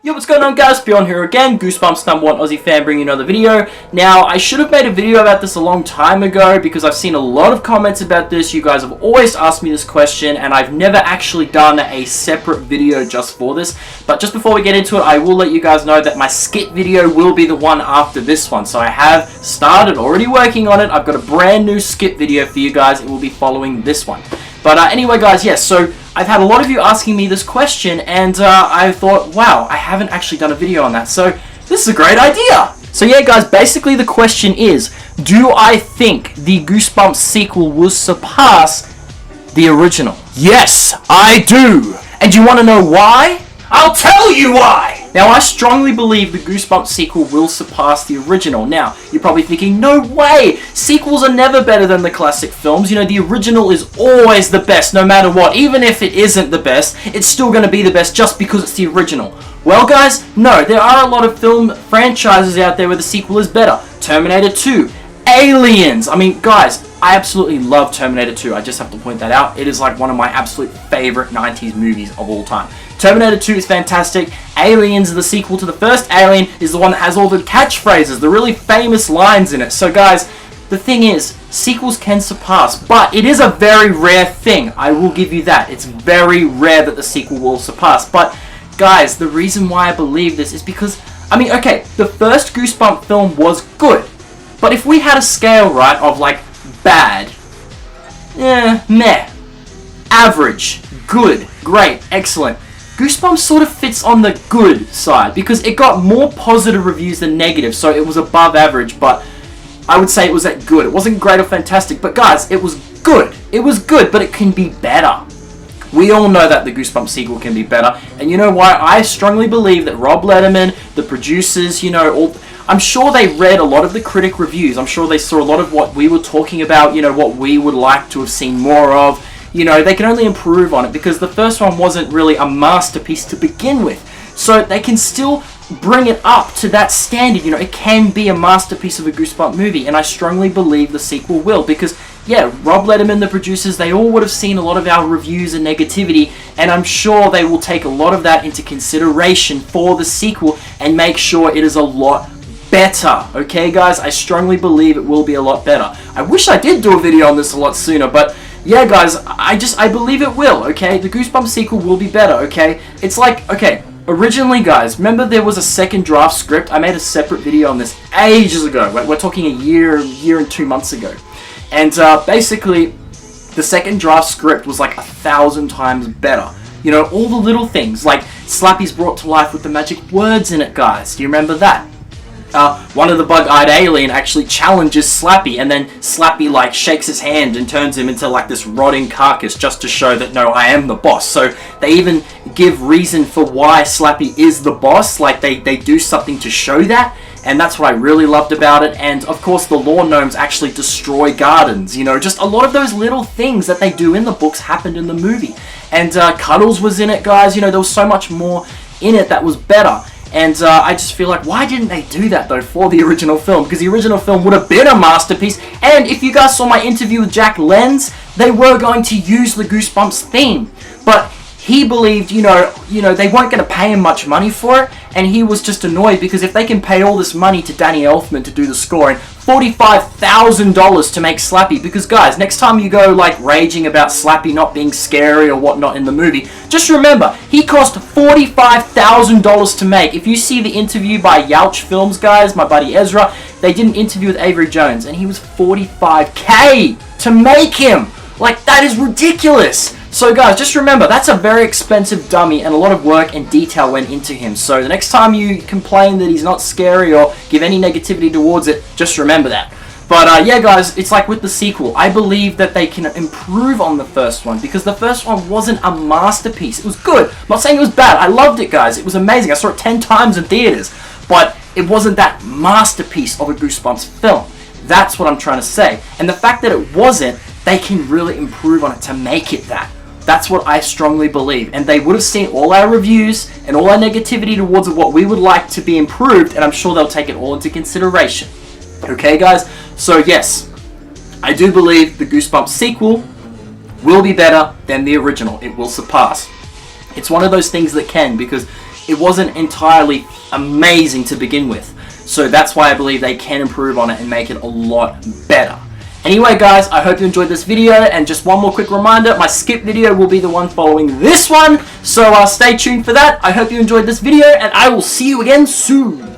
Yo, what's going on guys? Beyond here again, Goosebumps #1 Aussie fan bringing you another video. Now, I should have made a video about this a long time ago because I've seen a lot of comments about this. You guys have always asked me this question and I've never actually done a separate video just for this. But just before we get into it, I will let you guys know that my skit video will be the one after this one. So I have started already working on it. I've got a brand new skit video for you guys. It will be following this one. But anyway guys, yes, so I've had a lot of you asking me this question and I thought, wow, I haven't actually done a video on that, so this is a great idea! So yeah guys, basically the question is, do I think the Goosebumps sequel will surpass the original? Yes, I do! And you want to know why? I'll tell you why! Now, I strongly believe the Goosebumps sequel will surpass the original. Now, you're probably thinking, no way! Sequels are never better than the classic films. You know, the original is always the best, no matter what. Even if it isn't the best, it's still going to be the best just because it's the original. Well, guys, no. There are a lot of film franchises out there where the sequel is better. Terminator 2, Aliens. I mean, guys, I absolutely love Terminator 2. I just have to point that out. It is like one of my absolute favorite 90s movies of all time. Terminator 2 is fantastic. Aliens, the sequel to the first Alien, is the one that has all the catchphrases, the really famous lines in it. So guys, the thing is, sequels can surpass, but it is a very rare thing. I will give you that. It's very rare that the sequel will surpass. But guys, the reason why I believe this is because, I mean, okay, the first Goosebumps film was good. But if we had a scale, right, of like bad, meh, average, good, great, excellent, Goosebumps sort of fits on the good side because it got more positive reviews than negative, so it was above average, but I would say it was at good. It wasn't great or fantastic, but guys, it was good. It was good, but it can be better. We all know that the Goosebumps sequel can be better, and you know why? I strongly believe that Rob Letterman, the producers, you know, I'm sure they read a lot of the critic reviews. I'm sure they saw a lot of what we were talking about, you know, what we would like to have seen more of. You know, they can only improve on it because the first one wasn't really a masterpiece to begin with. So they can still bring it up to that standard. You know, it can be a masterpiece of a Goosebumps movie, and I strongly believe the sequel will because, yeah, Rob Letterman, the producers, they all would have seen a lot of our reviews and negativity, and I'm sure they will take a lot of that into consideration for the sequel and make sure it is a lot better. Okay, guys? I strongly believe it will be a lot better. I wish I did do a video on this a lot sooner, but yeah, guys, I believe it will, okay? The Goosebumps sequel will be better, okay? It's like, okay, originally, guys, remember there was a second draft script? I made a separate video on this ages ago. We're talking a year and 2 months ago. And basically, the second draft script was like 1,000 times better. You know, all the little things, like Slappy's brought to life with the magic words in it, guys. Do you remember that? One of the bug-eyed alien actually challenges Slappy, and then Slappy like shakes his hand and turns him into like this rotting carcass just to show that, no, I am the boss. So they even give reason for why Slappy is the boss, like they do something to show that, and that's what I really loved about it. And of course the lawn gnomes actually destroy gardens, you know, just a lot of those little things that they do in the books happened in the movie. And Cuddles was in it, guys, you know, there was so much more in it that was better. And I just feel like, why didn't they do that, though, for the original film? Because the original film would have been a masterpiece. And if you guys saw my interview with Jack Lenz, they were going to use the Goosebumps theme. But he believed, you know, they weren't going to pay him much money for it. And he was just annoyed because if they can pay all this money to Danny Elfman to do the score and $45,000 to make Slappy, because guys, next time you go like raging about Slappy not being scary or whatnot in the movie, just remember, he cost $45,000 to make. If you see the interview by Youch Films, guys, my buddy Ezra, they did an interview with Avery Jones and he was $45K to make him. Like, that is ridiculous. So guys, just remember, that's a very expensive dummy and a lot of work and detail went into him. So the next time you complain that he's not scary or give any negativity towards it, just remember that. But yeah guys, it's like with the sequel, I believe that they can improve on the first one because the first one wasn't a masterpiece. It was good. I'm not saying it was bad. I loved it, guys. It was amazing. I saw it 10 times in theaters. But it wasn't that masterpiece of a Goosebumps film. That's what I'm trying to say. And the fact that it wasn't, they can really improve on it to make it that. That's what I strongly believe. And they would have seen all our reviews and all our negativity towards what we would like to be improved, and I'm sure they'll take it all into consideration. Okay, guys? So, yes, I do believe the Goosebumps sequel will be better than the original. It will surpass. It's one of those things that can, because it wasn't entirely amazing to begin with. So that's why I believe they can improve on it and make it a lot better. Anyway guys, I hope you enjoyed this video, and just one more quick reminder, my skip video will be the one following this one, so stay tuned for that. I hope you enjoyed this video, and I will see you again soon.